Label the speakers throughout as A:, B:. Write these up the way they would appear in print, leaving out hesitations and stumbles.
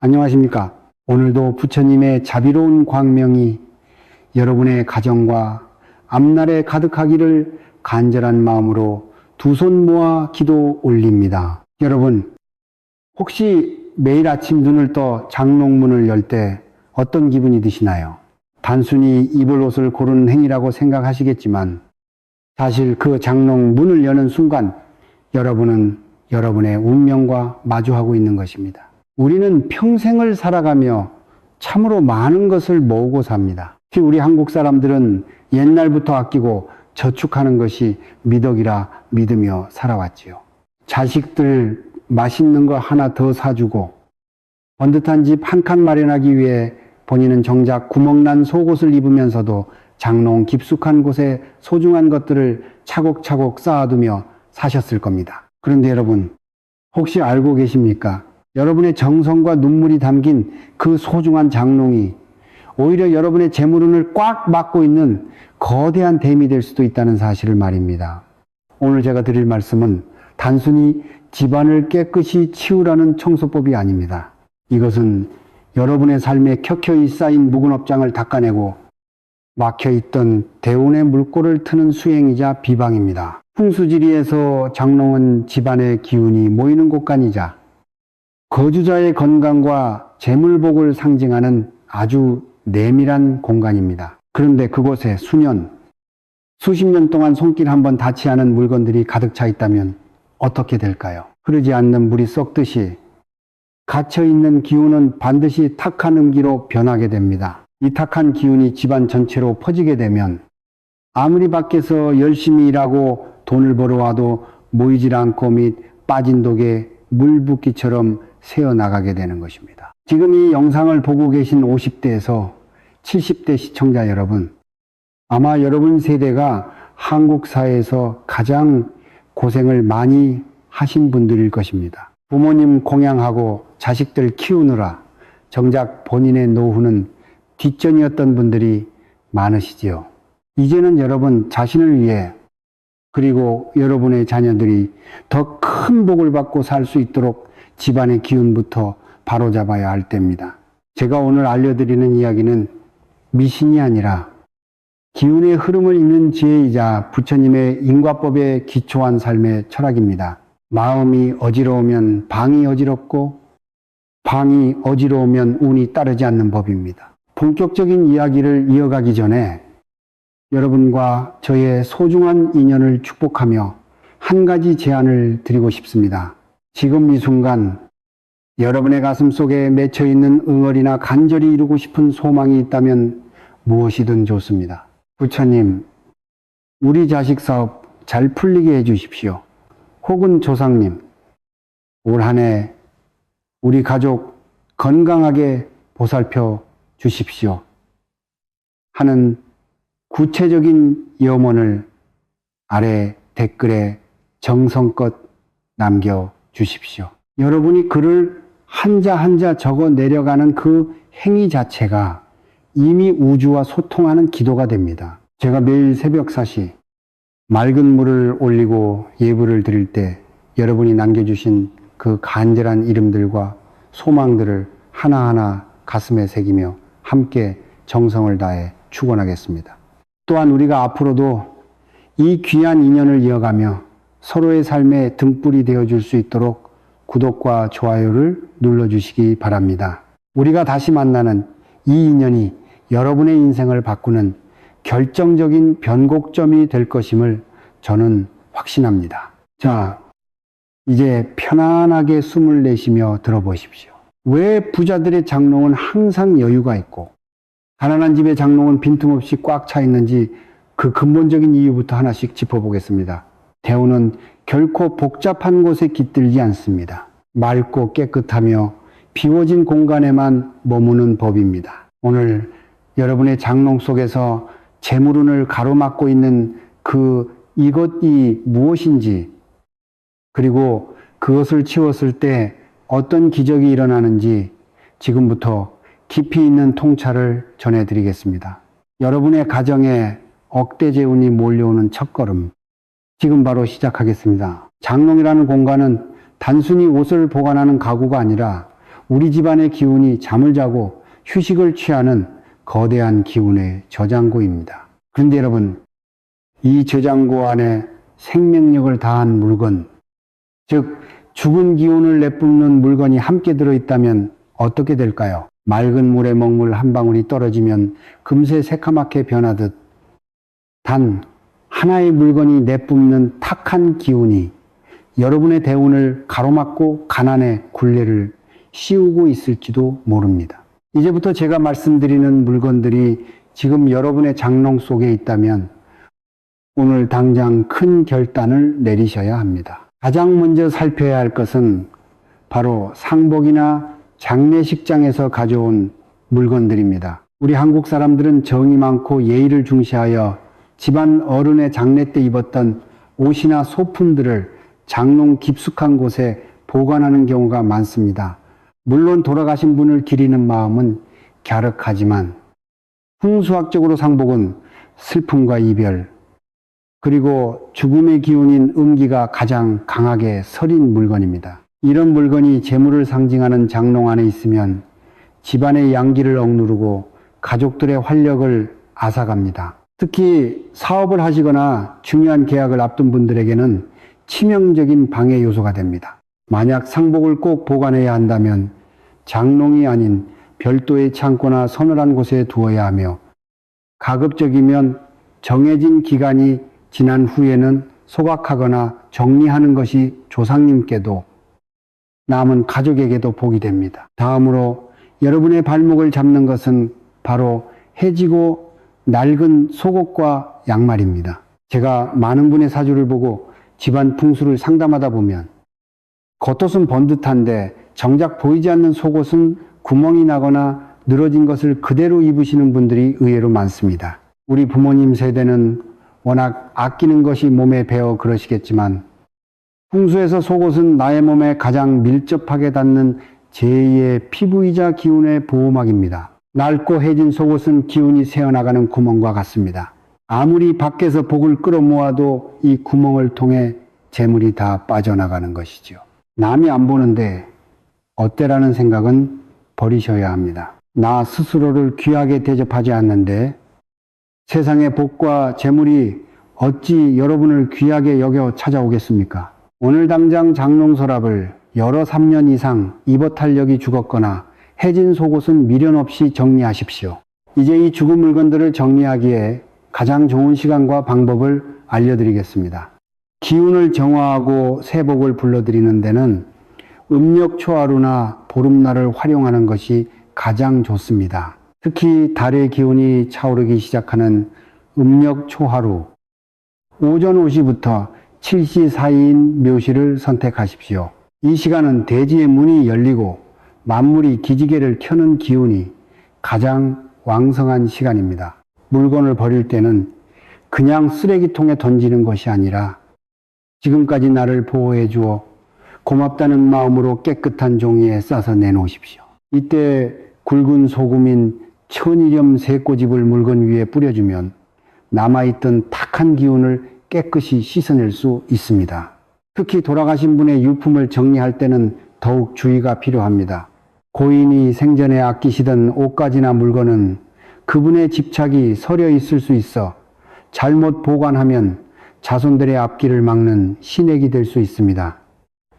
A: 안녕하십니까. 오늘도 부처님의 자비로운 광명이 여러분의 가정과 앞날에 가득하기를 간절한 마음으로 두 손 모아 기도 올립니다. 여러분, 혹시 매일 아침 눈을 떠 장롱문을 열 때 어떤 기분이 드시나요? 단순히 입을 옷을 고르는 행위라고 생각하시겠지만 사실 그 장롱 문을 여는 순간 여러분은 여러분의 운명과 마주하고 있는 것입니다. 우리는 평생을 살아가며 참으로 많은 것을 모으고 삽니다. 특히 우리 한국 사람들은 옛날부터 아끼고 저축하는 것이 미덕이라 믿으며 살아왔지요. 자식들 맛있는 거 하나 더 사주고 번듯한 집 한 칸 마련하기 위해 본인은 정작 구멍난 속옷을 입으면서도 장롱 깊숙한 곳에 소중한 것들을 차곡차곡 쌓아두며 사셨을 겁니다. 그런데 여러분, 혹시 알고 계십니까? 여러분의 정성과 눈물이 담긴 그 소중한 장롱이 오히려 여러분의 재물운을 꽉 막고 있는 거대한 댐이 될 수도 있다는 사실을 말입니다. 오늘 제가 드릴 말씀은 단순히 집안을 깨끗이 치우라는 청소법이 아닙니다. 이것은 여러분의 삶에 켜켜이 쌓인 묵은 업장을 닦아내고 막혀있던 대운의 물꼬를 트는 수행이자 비방입니다. 풍수지리에서 장롱은 집안의 기운이 모이는 곳간이자 거주자의 건강과 재물복을 상징하는 아주 내밀한 공간입니다. 그런데 그곳에 수십 년 동안 손길 한번 닿지 않은 물건들이 가득 차 있다면 어떻게 될까요? 흐르지 않는 물이 썩듯이 갇혀있는 기운은 반드시 탁한 음기로 변하게 됩니다. 이 탁한 기운이 집안 전체로 퍼지게 되면 아무리 밖에서 열심히 일하고 돈을 벌어와도 모이질 않고 및 빠진 독에 물붓기처럼 새어나가게 되는 것입니다. 지금 이 영상을 보고 계신 50대에서 70대 시청자 여러분, 아마 여러분 세대가 한국 사회에서 가장 고생을 많이 하신 분들일 것입니다. 부모님 공양하고 자식들 키우느라 정작 본인의 노후는 뒷전이었던 분들이 많으시지요. 이제는 여러분 자신을 위해 그리고 여러분의 자녀들이 더 큰 복을 받고 살 수 있도록 집안의 기운부터 바로잡아야 할 때입니다. 제가 오늘 알려드리는 이야기는 미신이 아니라 기운의 흐름을 읽는 지혜이자 부처님의 인과법에 기초한 삶의 철학입니다. 마음이 어지러우면 방이 어지럽고 방이 어지러우면 운이 따르지 않는 법입니다. 본격적인 이야기를 이어가기 전에 여러분과 저의 소중한 인연을 축복하며 한 가지 제안을 드리고 싶습니다. 지금 이 순간 여러분의 가슴 속에 맺혀있는 응어리나 간절히 이루고 싶은 소망이 있다면 무엇이든 좋습니다. 부처님, 우리 자식 사업 잘 풀리게 해주십시오. 혹은 조상님, 올 한 해 우리 가족 건강하게 보살펴 주십시오. 하는 구체적인 염원을 아래 댓글에 정성껏 남겨주십시오. 여러분이 글을 한자 한자 적어 내려가는 그 행위 자체가 이미 우주와 소통하는 기도가 됩니다. 제가 매일 새벽 4시 맑은 물을 올리고 예불을 드릴 때 여러분이 남겨주신 그 간절한 이름들과 소망들을 하나하나 가슴에 새기며 함께 정성을 다해 축원하겠습니다. 또한 우리가 앞으로도 이 귀한 인연을 이어가며 서로의 삶에 등불이 되어줄 수 있도록 구독과 좋아요를 눌러주시기 바랍니다. 우리가 다시 만나는 이 인연이 여러분의 인생을 바꾸는 결정적인 변곡점이 될 것임을 저는 확신합니다. 자, 이제 편안하게 숨을 내쉬며 들어보십시오. 왜 부자들의 장롱은 항상 여유가 있고 가난한 집의 장롱은 빈틈없이 꽉 차 있는지 그 근본적인 이유부터 하나씩 짚어보겠습니다. 대우는 결코 복잡한 곳에 깃들지 않습니다. 맑고 깨끗하며 비워진 공간에만 머무는 법입니다. 오늘 여러분의 장롱 속에서 재물운을 가로막고 있는 이것이 무엇인지, 그리고 그것을 치웠을 때 어떤 기적이 일어나는지 지금부터 깊이 있는 통찰을 전해드리겠습니다. 여러분의 가정에 억대 재운이 몰려오는 첫걸음, 지금 바로 시작하겠습니다. 장롱이라는 공간은 단순히 옷을 보관하는 가구가 아니라 우리 집안의 기운이 잠을 자고 휴식을 취하는 거대한 기운의 저장고입니다. 그런데 여러분, 이 저장고 안에 생명력을 다한 물건, 즉 죽은 기운을 내뿜는 물건이 함께 들어있다면 어떻게 될까요? 맑은 물에 먹물 한 방울이 떨어지면 금세 새카맣게 변하듯 단 하나의 물건이 내뿜는 탁한 기운이 여러분의 대운을 가로막고 가난의 굴레를 씌우고 있을지도 모릅니다. 이제부터 제가 말씀드리는 물건들이 지금 여러분의 장롱 속에 있다면 오늘 당장 큰 결단을 내리셔야 합니다. 가장 먼저 살펴야 할 것은 바로 상복이나 장례식장에서 가져온 물건들입니다. 우리 한국 사람들은 정이 많고 예의를 중시하여 집안 어른의 장례 때 입었던 옷이나 소품들을 장롱 깊숙한 곳에 보관하는 경우가 많습니다. 물론 돌아가신 분을 기리는 마음은 갸륵하지만 풍수학적으로 상복은 슬픔과 이별, 그리고 죽음의 기운인 음기가 가장 강하게 서린 물건입니다. 이런 물건이 재물을 상징하는 장롱 안에 있으면 집안의 양기를 억누르고 가족들의 활력을 앗아갑니다. 특히 사업을 하시거나 중요한 계약을 앞둔 분들에게는 치명적인 방해 요소가 됩니다. 만약 상복을 꼭 보관해야 한다면 장롱이 아닌 별도의 창고나 서늘한 곳에 두어야 하며 가급적이면 정해진 기간이 지난 후에는 소각하거나 정리하는 것이 조상님께도 남은 가족에게도 복이 됩니다. 다음으로 여러분의 발목을 잡는 것은 바로 해지고 낡은 속옷과 양말입니다. 제가 많은 분의 사주를 보고 집안 풍수를 상담하다 보면 겉옷은 번듯한데 정작 보이지 않는 속옷은 구멍이 나거나 늘어진 것을 그대로 입으시는 분들이 의외로 많습니다. 우리 부모님 세대는 워낙 아끼는 것이 몸에 배어 그러시겠지만 풍수에서 속옷은 나의 몸에 가장 밀접하게 닿는 제2의 피부이자 기운의 보호막입니다. 낡고 해진 속옷은 기운이 새어나가는 구멍과 같습니다. 아무리 밖에서 복을 끌어모아도 이 구멍을 통해 재물이 다 빠져나가는 것이죠. 남이 안 보는데 어때라는 생각은 버리셔야 합니다. 나 스스로를 귀하게 대접하지 않는데 세상의 복과 재물이 어찌 여러분을 귀하게 여겨 찾아오겠습니까? 오늘 당장 장롱 서랍을 여러 3년 이상 입어 탄력이 죽었거나 해진 속옷은 미련 없이 정리하십시오. 이제 이 죽은 물건들을 정리하기에 가장 좋은 시간과 방법을 알려드리겠습니다. 기운을 정화하고 새복을 불러들이는 데는 음력초하루나 보름날을 활용하시 것이 가장 좋습니다. 특히 달의 기운이 차오르기 시작하는 음력초하루 오전 5시부터 7시 사이인 묘시를 선택하십시오. 이 시간은 대지의 문이 열리고 만물이 기지개를 켜는 기운이 가장 왕성한 시간입니다. 물건을 버릴 때는 그냥 쓰레기통에 던지는 것이 아니라 지금까지 나를 보호해 주어 고맙다는 마음으로 깨끗한 종이에 싸서 내놓으십시오. 이때 굵은 소금인 천일염 새꼬집을 물건 위에 뿌려주면 남아있던 탁한 기운을 깨끗이 씻어낼 수 있습니다. 특히 돌아가신 분의 유품을 정리할 때는 더욱 주의가 필요합니다. 고인이 생전에 아끼시던 옷가지나 물건은 그분의 집착이 서려 있을 수 있어 잘못 보관하면 자손들의 앞길을 막는 신액이 될 수 있습니다.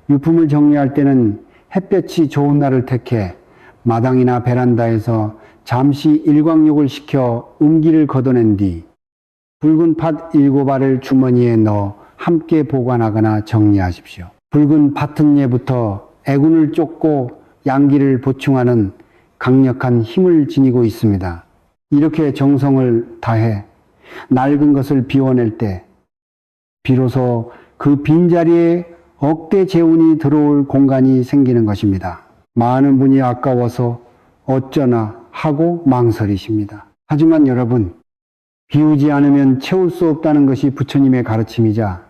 A: 유품을 정리할 때는 햇볕이 좋은 날을 택해 마당이나 베란다에서 잠시 일광욕을 시켜 음기를 걷어낸 뒤 붉은 팥 7알을 주머니에 넣어 함께 보관하거나 정리하십시오. 붉은 팥은 예부터 애군을 쫓고 양기를 보충하는 강력한 힘을 지니고 있습니다. 이렇게 정성을 다해 낡은 것을 비워낼 때 비로소 그 빈자리에 억대 재운이 들어올 공간이 생기는 것입니다. 많은 분이 아까워서 어쩌나 하고 망설이십니다. 하지만 여러분, 비우지 않으면 채울 수 없다는 것이 부처님의 가르침이자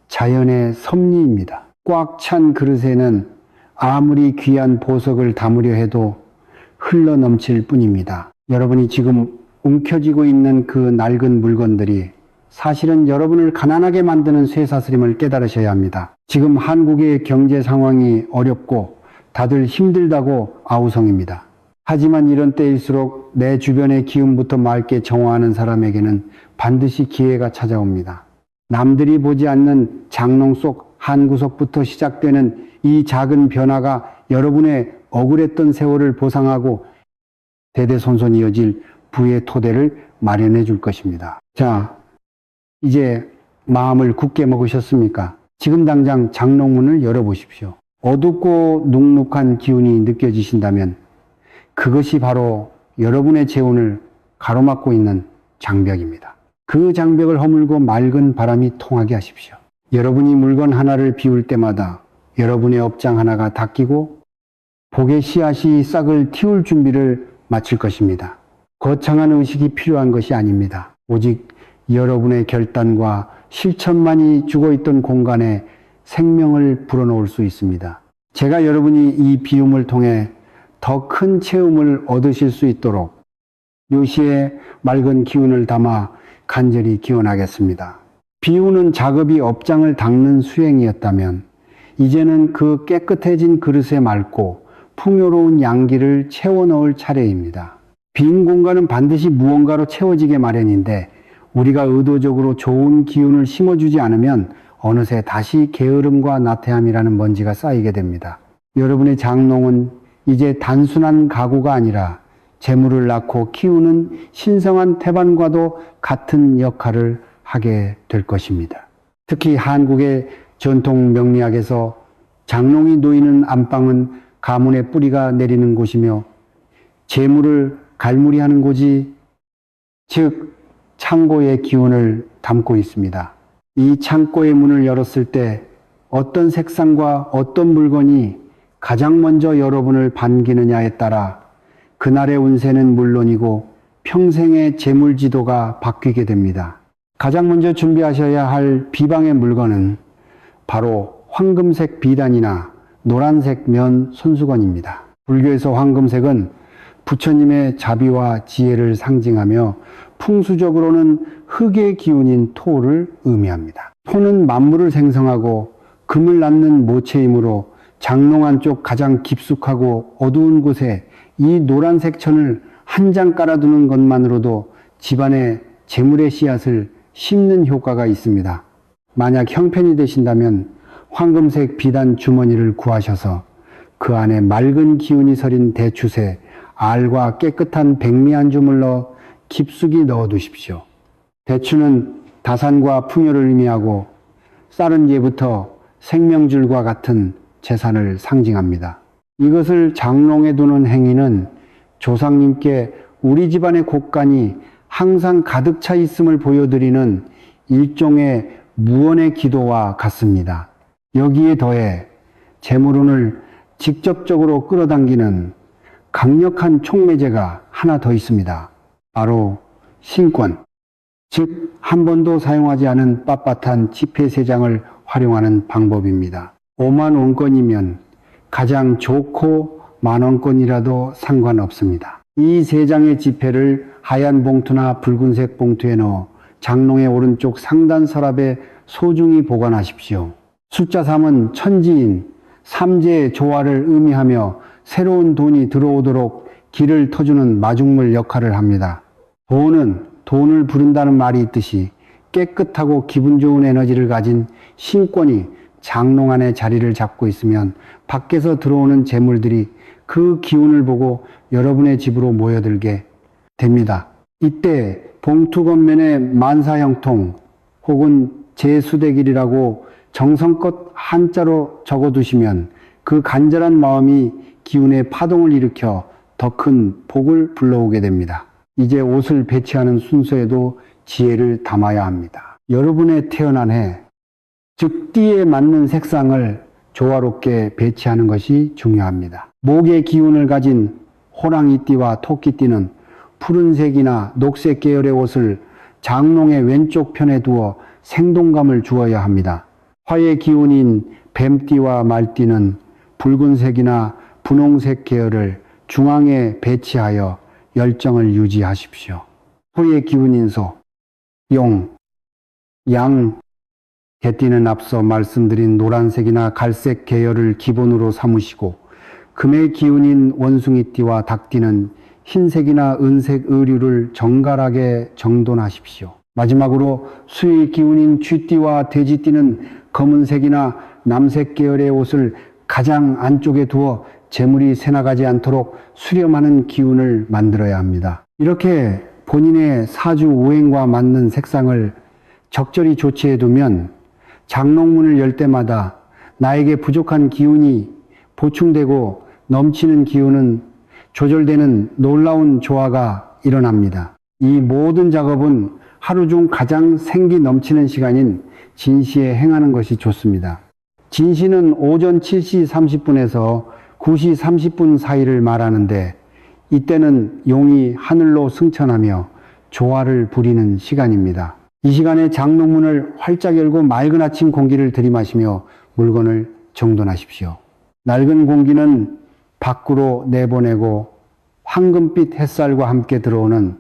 A: 자연의 섭리입니다. 꽉 찬 그릇에는 아무리 귀한 보석을 담으려 해도 흘러 넘칠 뿐입니다. 여러분이 지금 움켜쥐고 있는 그 낡은 물건들이 사실은 여러분을 가난하게 만드는 쇠사슬임을 깨달으셔야 합니다. 지금 한국의 경제 상황이 어렵고 다들 힘들다고 아우성입니다. 하지만 이런 때일수록 내 주변의 기운부터 맑게 정화하는 사람에게는 반드시 기회가 찾아옵니다. 남들이 보지 않는 장롱 속 한 구석부터 시작되는 이 작은 변화가 여러분의 억울했던 세월을 보상하고 대대손손 이어질 부의 토대를 마련해 줄 것입니다. 자, 이제 마음을 굳게 먹으셨습니까? 지금 당장 장롱문을 열어보십시오. 어둡고 눅눅한 기운이 느껴지신다면 그것이 바로 여러분의 재운을 가로막고 있는 장벽입니다. 그 장벽을 허물고 맑은 바람이 통하게 하십시오. 여러분이 물건 하나를 비울 때마다 여러분의 업장 하나가 닦이고 복의 씨앗이 싹을 틔울 준비를 마칠 것입니다. 거창한 의식이 필요한 것이 아닙니다. 오직 여러분의 결단과 실천만이 죽어있던 공간에 생명을 불어넣을 수 있습니다. 제가 여러분이 이 비움을 통해 더 큰 체험을 얻으실 수 있도록 요시의 맑은 기운을 담아 간절히 기원하겠습니다. 비우는 작업이 업장을 닦는 수행이었다면 이제는 그 깨끗해진 그릇에 맑고 풍요로운 양기를 채워 넣을 차례입니다. 빈 공간은 반드시 무언가로 채워지게 마련인데 우리가 의도적으로 좋은 기운을 심어주지 않으면 어느새 다시 게으름과 나태함이라는 먼지가 쌓이게 됩니다. 여러분의 장롱은 이제 단순한 가구가 아니라 재물을 낳고 키우는 신성한 태반과도 같은 역할을 하게 될 것입니다. 특히 한국의 전통 명리학에서 장롱이 놓이는 안방은 가문의 뿌리가 내리는 곳이며 재물을 갈무리하는 곳이 즉 창고의 기운을 담고 있습니다. 이 창고의 문을 열었을 때 어떤 색상과 어떤 물건이 가장 먼저 여러분을 반기느냐에 따라 그날의 운세는 물론이고 평생의 재물 지도가 바뀌게 됩니다. 가장 먼저 준비하셔야 할 비방의 물건은 바로 황금색 비단이나 노란색 면 손수건입니다. 불교에서 황금색은 부처님의 자비와 지혜를 상징하며 풍수적으로는 흙의 기운인 토를 의미합니다. 토는 만물을 생성하고 금을 낳는 모체이므로 장롱 안쪽 가장 깊숙하고 어두운 곳에 이 노란색 천을 한 장 깔아두는 것만으로도 집안에 재물의 씨앗을 심는 효과가 있습니다. 만약 형편이 되신다면 황금색 비단 주머니를 구하셔서 그 안에 맑은 기운이 서린 대추새, 알과 깨끗한 백미 한 줌을 넣어 깊숙이 넣어두십시오. 대추는 다산과 풍요를 의미하고 쌀은 예부터 생명줄과 같은 재산을 상징합니다. 이것을 장롱에 두는 행위는 조상님께 우리 집안의 곳간이 항상 가득 차 있음을 보여드리는 일종의 무언의 기도와 같습니다. 여기에 더해 재물운을 직접적으로 끌어당기는 강력한 촉매제가 하나 더 있습니다. 바로 신권, 즉 한 번도 사용하지 않은 빳빳한 지폐 3장을 활용하는 방법입니다. 5만 원권이면 가장 좋고 만원권이라도 상관없습니다. 이 3장의 지폐를 하얀 봉투나 붉은색 봉투에 넣어 장롱의 오른쪽 상단 서랍에 소중히 보관하십시오. 숫자 3은 천지인, 삼재의 조화를 의미하며 새로운 돈이 들어오도록 길을 터주는 마중물 역할을 합니다. 돈은 돈을 부른다는 말이 있듯이 깨끗하고 기분 좋은 에너지를 가진 신권이 장롱 안에 자리를 잡고 있으면 밖에서 들어오는 재물들이 그 기운을 보고 여러분의 집으로 모여들게 됩니다. 이때 봉투 겉면에 만사형통 혹은 제수대길이라고 정성껏 한자로 적어두시면 그 간절한 마음이 기운의 파동을 일으켜 더 큰 복을 불러오게 됩니다. 이제 옷을 배치하는 순서에도 지혜를 담아야 합니다. 여러분의 태어난 해, 즉 띠에 맞는 색상을 조화롭게 배치하는 것이 중요합니다. 목의 기운을 가진 호랑이띠와 토끼띠는 푸른색이나 녹색 계열의 옷을 장롱의 왼쪽 편에 두어 생동감을 주어야 합니다. 화의 기운인 뱀띠와 말띠는 붉은색이나 분홍색 계열을 중앙에 배치하여 열정을 유지하십시오. 소의 기운인 소, 용, 양, 개띠는 앞서 말씀드린 노란색이나 갈색 계열을 기본으로 삼으시고 금의 기운인 원숭이띠와 닭띠는 흰색이나 은색 의류를 정갈하게 정돈하십시오. 마지막으로 수의 기운인 쥐띠와 돼지띠는 검은색이나 남색 계열의 옷을 가장 안쪽에 두어 재물이 새나가지 않도록 수렴하는 기운을 만들어야 합니다. 이렇게 본인의 사주 오행과 맞는 색상을 적절히 조치해 두면 장롱문을 열 때마다 나에게 부족한 기운이 보충되고 넘치는 기운은 조절되는 놀라운 조화가 일어납니다. 이 모든 작업은 하루 중 가장 생기 넘치는 시간인 진시에 행하는 것이 좋습니다. 진시는 오전 7시 30분에서 9시 30분 사이를 말하는데 이때는 용이 하늘로 승천하며 조화를 부리는 시간입니다. 이 시간에 장롱문을 활짝 열고 맑은 아침 공기를 들이마시며 물건을 정돈하십시오. 낡은 공기는 밖으로 내보내고 황금빛 햇살과 함께 들어오는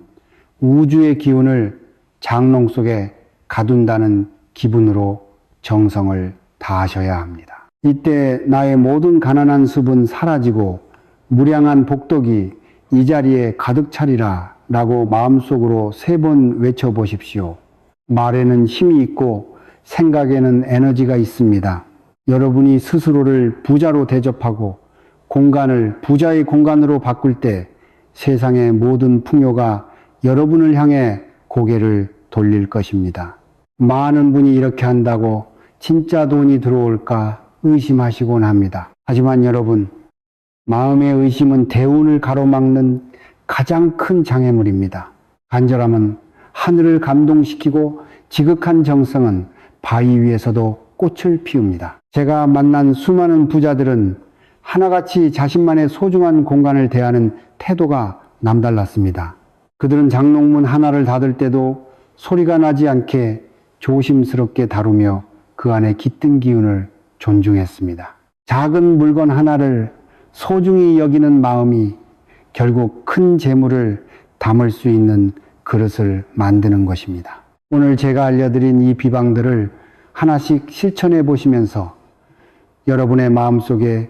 A: 우주의 기운을 장롱 속에 가둔다는 기분으로 정성을 다하셔야 합니다. 이때 나의 모든 가난한 습은 사라지고 무량한 복덕이 이 자리에 가득 차리라 라고 마음속으로 3번 외쳐보십시오. 말에는 힘이 있고 생각에는 에너지가 있습니다. 여러분이 스스로를 부자로 대접하고 공간을 부자의 공간으로 바꿀 때 세상의 모든 풍요가 여러분을 향해 고개를 돌릴 것입니다. 많은 분이 이렇게 한다고 진짜 돈이 들어올까 의심하시곤 합니다. 하지만 여러분, 마음의 의심은 대운을 가로막는 가장 큰 장애물입니다. 간절함은 하늘을 감동시키고 지극한 정성은 바위 위에서도 꽃을 피웁니다. 제가 만난 수많은 부자들은 하나같이 자신만의 소중한 공간을 대하는 태도가 남달랐습니다. 그들은 장롱문 하나를 닫을 때도 소리가 나지 않게 조심스럽게 다루며 그 안에 깃든 기운을 존중했습니다. 작은 물건 하나를 소중히 여기는 마음이 결국 큰 재물을 담을 수 있는 그릇을 만드는 것입니다. 오늘 제가 알려드린 이 비방들을 하나씩 실천해 보시면서 여러분의 마음속에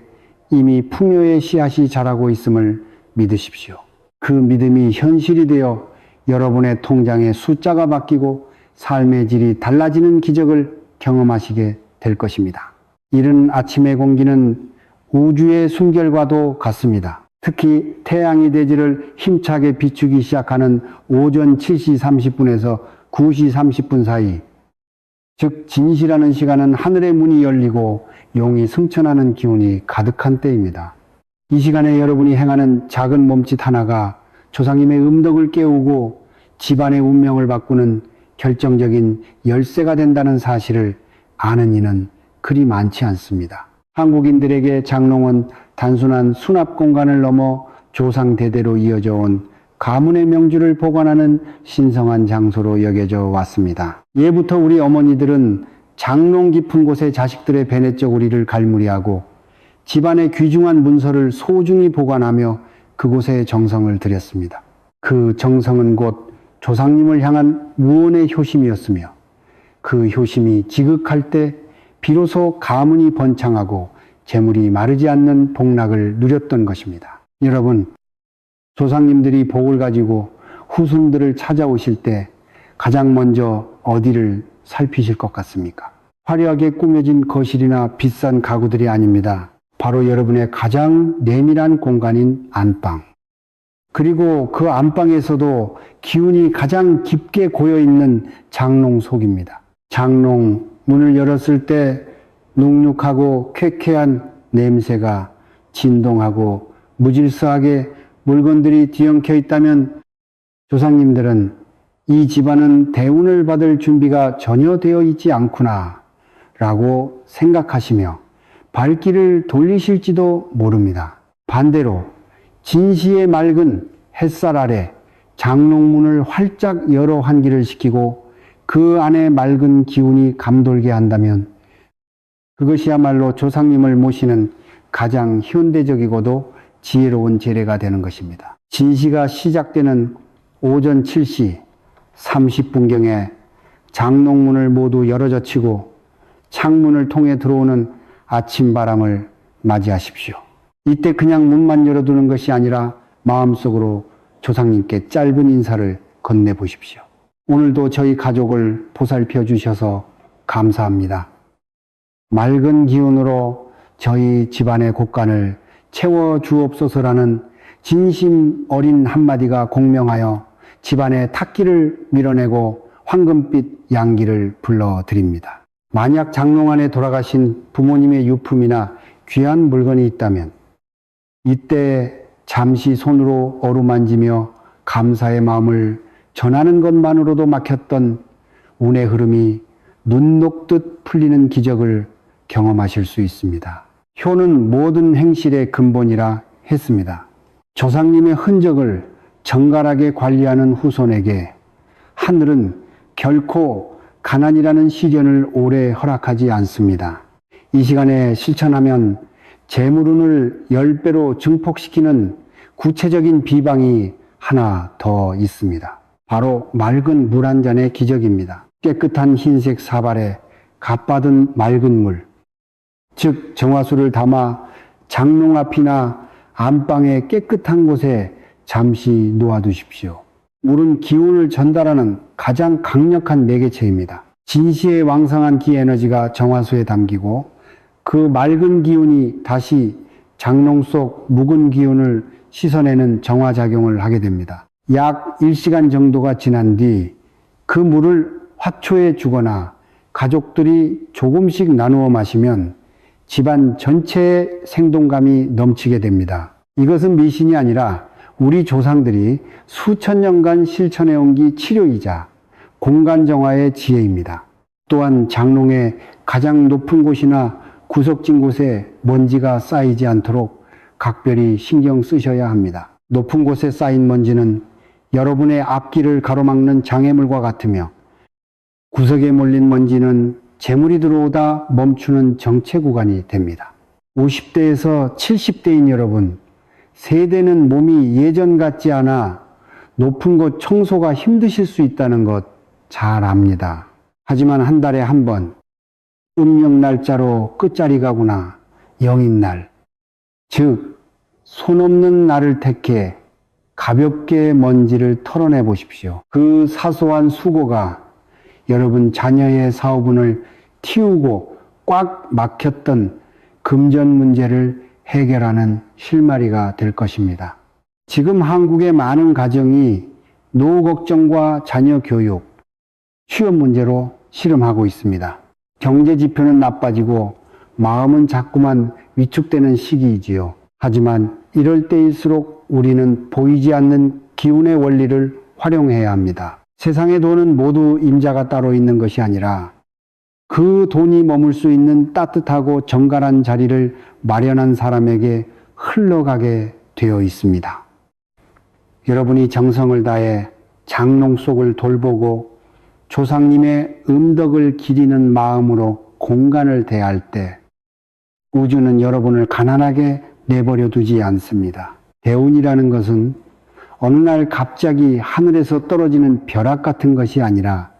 A: 이미 풍요의 씨앗이 자라고 있음을 믿으십시오. 그 믿음이 현실이 되어 여러분의 통장에 숫자가 바뀌고 삶의 질이 달라지는 기적을 경험하시게 될 것입니다. 이른 아침의 공기는 우주의 숨결과도 같습니다. 특히 태양이 대지를 힘차게 비추기 시작하는 오전 7시 30분에서 9시 30분 사이, 즉 진시라는 시간은 하늘의 문이 열리고 용이 승천하는 기운이 가득한 때입니다. 이 시간에 여러분이 행하는 작은 몸짓 하나가 조상님의 음덕을 깨우고 집안의 운명을 바꾸는 결정적인 열쇠가 된다는 사실을 아는 이는 그리 많지 않습니다. 한국인들에게 장롱은 단순한 수납 공간을 넘어 조상 대대로 이어져 온 가문의 명주를 보관하는 신성한 장소로 여겨져 왔습니다. 예부터 우리 어머니들은 장롱 깊은 곳에 자식들의 베네적 우리를 갈무리하고 집안의 귀중한 문서를 소중히 보관하며 그곳에 정성을 들였습니다. 그 정성은 곧 조상님을 향한 무언의 효심이었으며 그 효심이 지극할 때 비로소 가문이 번창하고 재물이 마르지 않는 복락을 누렸던 것입니다. 여러분, 조상님들이 복을 가지고 후손들을 찾아오실 때 가장 먼저 어디를 살피실 것 같습니까? 화려하게 꾸며진 거실이나 비싼 가구들이 아닙니다. 바로 여러분의 가장 내밀한 공간인 안방. 그리고 그 안방에서도 기운이 가장 깊게 고여있는 장롱 속입니다. 장롱 문을 열었을 때 눅눅하고 쾌쾌한 냄새가 진동하고 무질서하게 물건들이 뒤엉켜 있다면 조상님들은 이 집안은 대운을 받을 준비가 전혀 되어 있지 않구나 라고 생각하시며 발길을 돌리실지도 모릅니다. 반대로 진시의 맑은 햇살 아래 장롱문을 활짝 열어 환기를 시키고 그 안에 맑은 기운이 감돌게 한다면 그것이야말로 조상님을 모시는 가장 현대적이고도 지혜로운 제례가 되는 것입니다. 진시가 시작되는 오전 7시 30분경에 장롱문을 모두 열어젖히고 창문을 통해 들어오는 아침 바람을 맞이하십시오. 이때 그냥 문만 열어두는 것이 아니라 마음속으로 조상님께 짧은 인사를 건네보십시오. 오늘도 저희 가족을 보살펴 주셔서 감사합니다. 맑은 기운으로 저희 집안의 곳간을 채워 주옵소서라는 진심 어린 한마디가 공명하여 집안의 탁기를 밀어내고 황금빛 양기를 불러드립니다. 만약 장롱 안에 돌아가신 부모님의 유품이나 귀한 물건이 있다면 이때 잠시 손으로 어루만지며 감사의 마음을 전하는 것만으로도 막혔던 운의 흐름이 눈 녹듯 풀리는 기적을 경험하실 수 있습니다. 효는 모든 행실의 근본이라 했습니다. 조상님의 흔적을 정갈하게 관리하는 후손에게 하늘은 결코 가난이라는 시련을 오래 허락하지 않습니다. 이 시간에 실천하면 재물운을 10배로 증폭시키는 구체적인 비방이 하나 더 있습니다. 바로 맑은 물 한 잔의 기적입니다. 깨끗한 흰색 사발에 갓받은 맑은 물, 즉 정화수를 담아 장롱 앞이나 안방의 깨끗한 곳에 잠시 놓아두십시오. 물은 기운을 전달하는 가장 강력한 매개체입니다. 진시의 왕성한 기 에너지가 정화수에 담기고 그 맑은 기운이 다시 장롱 속 묵은 기운을 씻어내는 정화작용을 하게 됩니다. 약 1시간 정도가 지난 뒤 그 물을 화초에 주거나 가족들이 조금씩 나누어 마시면 집안 전체의 생동감이 넘치게 됩니다. 이것은 미신이 아니라 우리 조상들이 수천 년간 실천해온 기 치료이자 공간정화의 지혜입니다. 또한 장롱의 가장 높은 곳이나 구석진 곳에 먼지가 쌓이지 않도록 각별히 신경 쓰셔야 합니다. 높은 곳에 쌓인 먼지는 여러분의 앞길을 가로막는 장애물과 같으며 구석에 몰린 먼지는 재물이 들어오다 멈추는 정체 구간이 됩니다. 50대에서 70대인 여러분, 세대는 몸이 예전 같지 않아 높은 곳 청소가 힘드실 수 있다는 것 잘 압니다. 하지만 한 달에 한 번, 음력 날짜로 끝자리 가구나 영인날, 즉 손 없는 날을 택해 가볍게 먼지를 털어내 보십시오. 그 사소한 수고가 여러분 자녀의 사업운을 틔우고 꽉 막혔던 금전 문제를 해결하는 실마리가 될 것입니다. 지금 한국의 많은 가정이 노후 걱정과 자녀 교육, 취업 문제로 씨름하고 있습니다. 경제 지표는 나빠지고 마음은 자꾸만 위축되는 시기이지요. 하지만 이럴 때일수록 우리는 보이지 않는 기운의 원리를 활용해야 합니다. 세상의 돈은 모두 임자가 따로 있는 것이 아니라 그 돈이 머물 수 있는 따뜻하고 정갈한 자리를 마련한 사람에게 흘러가게 되어 있습니다. 여러분이 정성을 다해 장롱 속을 돌보고 조상님의 음덕을 기리는 마음으로 공간을 대할 때 우주는 여러분을 가난하게 내버려 두지 않습니다. 대운이라는 것은 어느 날 갑자기 하늘에서 떨어지는 벼락 같은 것이 아니라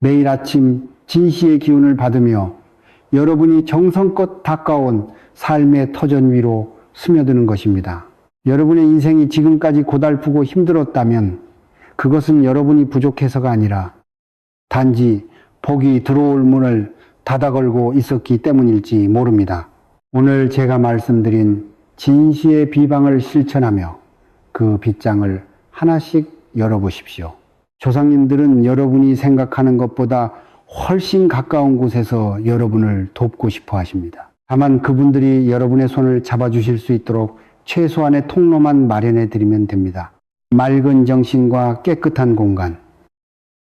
A: 매일 아침 진시의 기운을 받으며 여러분이 정성껏 닦아온 삶의 터전 위로 스며드는 것입니다. 여러분의 인생이 지금까지 고달프고 힘들었다면 그것은 여러분이 부족해서가 아니라 단지 복이 들어올 문을 닫아 걸고 있었기 때문일지 모릅니다. 오늘 제가 말씀드린 진시의 비방을 실천하며 그 빗장을 하나씩 열어보십시오. 조상님들은 여러분이 생각하는 것보다 훨씬 가까운 곳에서 여러분을 돕고 싶어 하십니다. 다만 그분들이 여러분의 손을 잡아주실 수 있도록 최소한의 통로만 마련해 드리면 됩니다. 맑은 정신과 깨끗한 공간,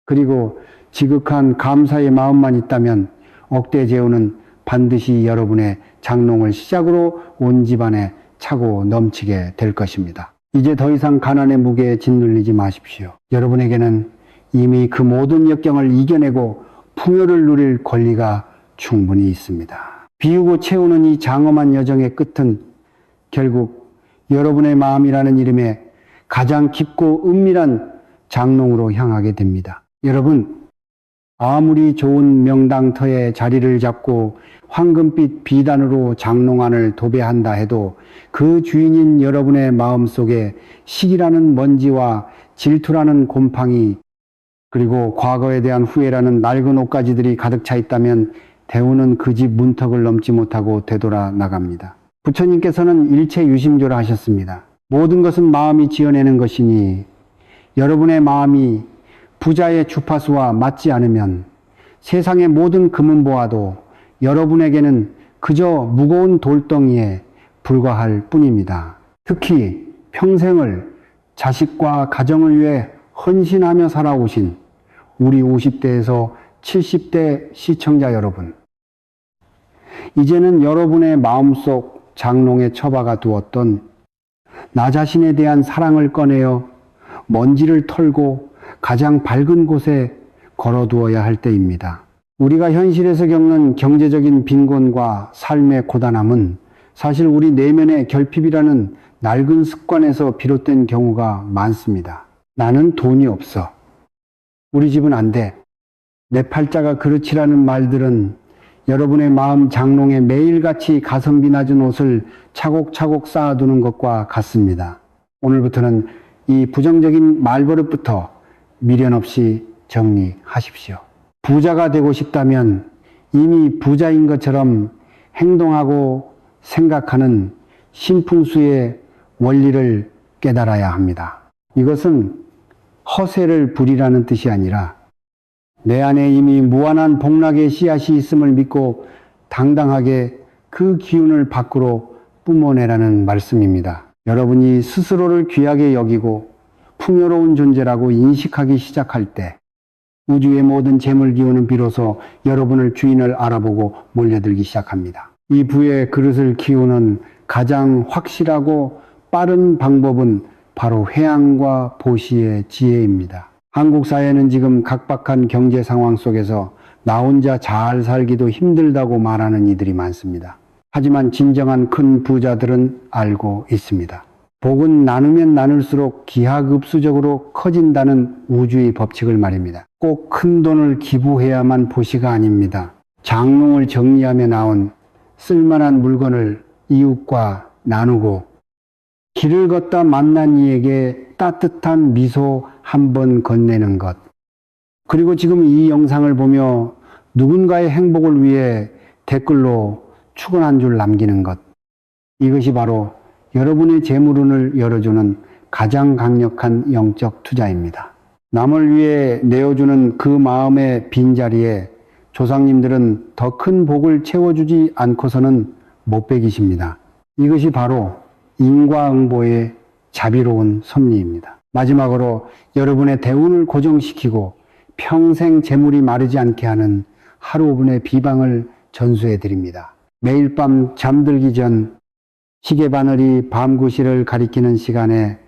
A: 그리고 지극한 감사의 마음만 있다면 억대 재우는 반드시 여러분의 장롱을 시작으로 온 집안에 차고 넘치게 될 것입니다. 이제 더 이상 가난의 무게에 짓눌리지 마십시오. 여러분에게는 이미 그 모든 역경을 이겨내고 풍요를 누릴 권리가 충분히 있습니다. 비우고 채우는 이 장엄한 여정의 끝은 결국 여러분의 마음이라는 이름의 가장 깊고 은밀한 장롱으로 향하게 됩니다. 여러분, 아무리 좋은 명당터에 자리를 잡고 황금빛 비단으로 장롱안을 도배한다 해도 그 주인인 여러분의 마음속에 시기라는 먼지와 질투라는 곰팡이, 그리고 과거에 대한 후회라는 낡은 옷가지들이 가득 차 있다면 대우는 그 집 문턱을 넘지 못하고 되돌아 나갑니다. 부처님께서는 일체 유심조라 하셨습니다. 모든 것은 마음이 지어내는 것이니 여러분의 마음이 부자의 주파수와 맞지 않으면 세상의 모든 금은 보아도 여러분에게는 그저 무거운 돌덩이에 불과할 뿐입니다. 특히 평생을 자식과 가정을 위해 헌신하며 살아오신 우리 50대에서 70대 시청자 여러분, 이제는 여러분의 마음속 장롱에 처박아 두었던 나 자신에 대한 사랑을 꺼내어 먼지를 털고 가장 밝은 곳에 걸어두어야 할 때입니다. 우리가 현실에서 겪는 경제적인 빈곤과 삶의 고단함은 사실 우리 내면의 결핍이라는 낡은 습관에서 비롯된 경우가 많습니다. 나는 돈이 없어. 우리 집은 안 돼. 내 팔자가 그렇지라는 말들은 여러분의 마음 장롱에 매일같이 가성비 낮은 옷을 차곡차곡 쌓아두는 것과 같습니다. 오늘부터는 이 부정적인 말버릇부터 미련 없이 정리하십시오. 부자가 되고 싶다면 이미 부자인 것처럼 행동하고 생각하는 신풍수의 원리를 깨달아야 합니다. 이것은 허세를 부리라는 뜻이 아니라 내 안에 이미 무한한 복락의 씨앗이 있음을 믿고 당당하게 그 기운을 밖으로 뿜어내라는 말씀입니다. 여러분이 스스로를 귀하게 여기고 풍요로운 존재라고 인식하기 시작할 때 우주의 모든 재물 기운은 비로소 여러분을 주인을 알아보고 몰려들기 시작합니다. 이 부의 그릇을 키우는 가장 확실하고 빠른 방법은 바로 회양과 보시의 지혜입니다. 한국 사회는 지금 각박한 경제 상황 속에서 나 혼자 잘 살기도 힘들다고 말하는 이들이 많습니다. 하지만 진정한 큰 부자들은 알고 있습니다. 복은 나누면 나눌수록 기하급수적으로 커진다는 우주의 법칙을 말입니다. 꼭 큰 돈을 기부해야만 보시가 아닙니다. 장롱을 정리하며 나온 쓸만한 물건을 이웃과 나누고 길을 걷다 만난 이에게 따뜻한 미소 한 번 건네는 것, 그리고 지금 이 영상을 보며 누군가의 행복을 위해 댓글로 축원 한 줄 남기는 것, 이것이 바로 여러분의 재물운을 열어주는 가장 강력한 영적 투자입니다. 남을 위해 내어주는 그 마음의 빈자리에 조상님들은 더 큰 복을 채워주지 않고서는 못 베기십니다. 이것이 바로 인과응보의 자비로운 섭리입니다. 마지막으로 여러분의 대운을 고정시키고 평생 재물이 마르지 않게 하는 하루 5분의 비방을 전수해 드립니다. 매일 밤 잠들기 전 시계 바늘이 밤구실을 가리키는 시간에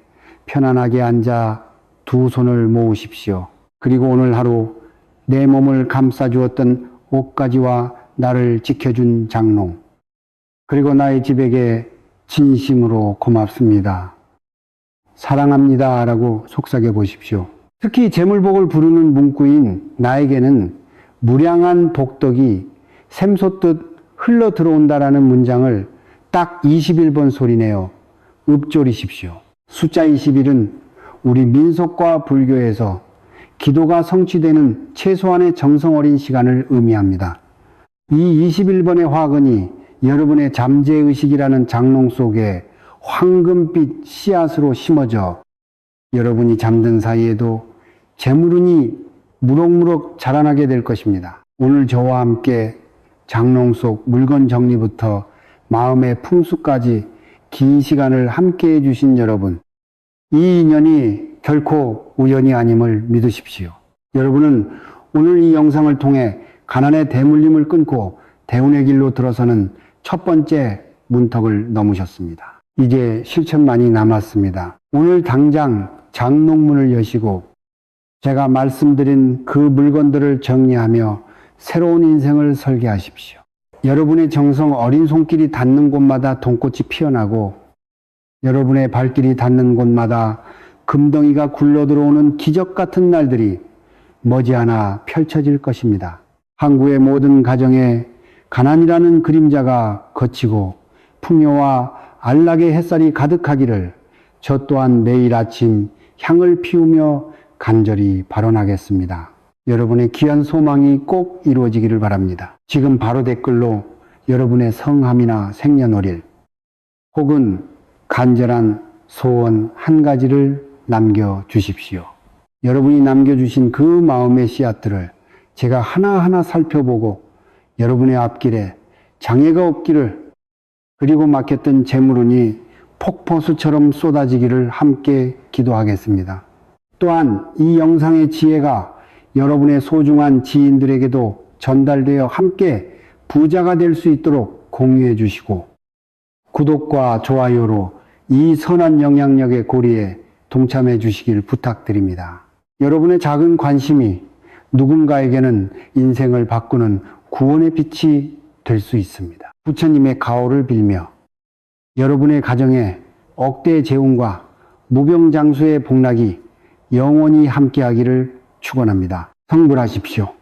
A: 편안하게 앉아 두 손을 모으십시오. 그리고 오늘 하루 내 몸을 감싸주었던 옷가지와 나를 지켜준 장롱, 그리고 나의 집에게 진심으로 고맙습니다, 사랑합니다 라고 속삭여 보십시오. 특히 재물복을 부르는 문구인 나에게는 무량한 복덕이 샘솟듯 흘러 들어온다라는 문장을 딱 21번 소리내어 읊조리십시오. 숫자 21은 우리 민속과 불교에서 기도가 성취되는 최소한의 정성 어린 시간을 의미합니다. 이 21번의 화근이 여러분의 잠재의식이라는 장롱 속에 황금빛 씨앗으로 심어져 여러분이 잠든 사이에도 재물운이 무럭무럭 자라나게 될 것입니다. 오늘 저와 함께 장롱 속 물건 정리부터 마음의 풍수까지 긴 시간을 함께 해주신 여러분, 이 인연이 결코 우연이 아님을 믿으십시오. 여러분은 오늘 이 영상을 통해 가난의 대물림을 끊고 대운의 길로 들어서는 첫 번째 문턱을 넘으셨습니다. 이제 실천만이 남았습니다. 오늘 당장 장롱문을 여시고 제가 말씀드린 그 물건들을 정리하며 새로운 인생을 설계하십시오. 여러분의 정성 어린 손길이 닿는 곳마다 돈꽃이 피어나고 여러분의 발길이 닿는 곳마다 금덩이가 굴러 들어오는 기적 같은 날들이 머지않아 펼쳐질 것입니다. 항구의 모든 가정에 가난이라는 그림자가 걷히고 풍요와 안락의 햇살이 가득하기를 저 또한 매일 아침 향을 피우며 간절히 발언하겠습니다. 여러분의 귀한 소망이 꼭 이루어지기를 바랍니다. 지금 바로 댓글로 여러분의 성함이나 생년월일 혹은 간절한 소원 한 가지를 남겨주십시오. 여러분이 남겨주신 그 마음의 씨앗들을 제가 하나하나 살펴보고 여러분의 앞길에 장애가 없기를, 그리고 막혔던 재물운이 폭포수처럼 쏟아지기를 함께 기도하겠습니다. 또한 이 영상의 지혜가 여러분의 소중한 지인들에게도 전달되어 함께 부자가 될 수 있도록 공유해 주시고, 구독과 좋아요로 이 선한 영향력의 고리에 동참해 주시길 부탁드립니다. 여러분의 작은 관심이 누군가에게는 인생을 바꾸는 구원의 빛이 될 수 있습니다. 부처님의 가호를 빌며 여러분의 가정에 억대의 재운과 무병장수의 복락이 영원히 함께하기를 축원합니다. 성불하십시오.